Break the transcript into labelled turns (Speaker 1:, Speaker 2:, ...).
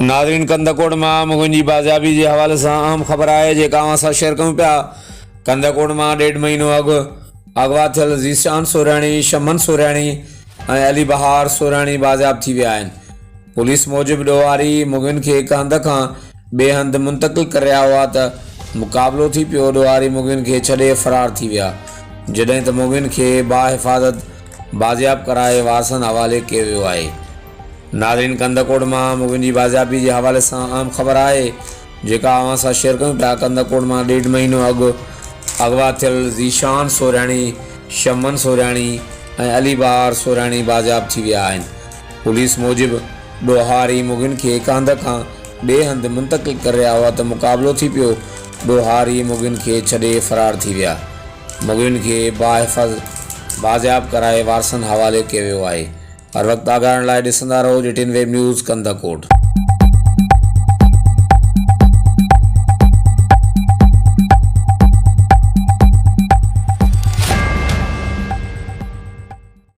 Speaker 1: नाज़रीन, कंदकोट में मुगुन की बाज़ियाबी के हवाले से अहम खबर है जेका असां शेयर कयूं पिया। कंदकोट में 1.5 महीनो अॻु अगवा थियल ज़ीशान सोराणी, शमन सोराणी ऐं अली बहार सोराणी बाज़ियाब थी विया आहिनि। पुलिस मूजिब ॾोहारी मुगुन खे हिक हंध खां ॿिए हंधि मुंतक़िल करे रहिया हुआ त मुक़ाबिलो थी पियो। ॾोहारी मुगुन खे छॾे फ़रार थी विया, जॾहिं त मुगुन खे बाहिफ़ाज़त बाज़ियाब कराए वारसनि हवाले कयो वियो आहे। नाज़रीन, कंदकोट में मुगुन की बाज़ियाबी के हवाले से अहम खबर है जेका असां शेयर कयूं पिया। कंदकोट में 1.5 महीनो अॻु अगवा थियल ज़ीशान सोराणी, शमन सोराणी ऐं अली बहार सोराणी बाज़ियाब थी विया आहिनि। पुलिस मूजिब ॾोहारी मुगुन खे हिक हंध खां ॿिए हंधि मुंतक़िल करे रहिया हुआ त मुक़ाबिलो थी पियो। ॾोहारी मुगुन खे छॾे फ़रार थी विया, मुगुन खे बाहिफ़ाज़त बाज़ियाब कराए वारसनि हवाले कयो वियो आहे। हर वक्त आगाहण लाइ ॾिसंदा रहो JTN वेब न्यूज़ कंदकोट।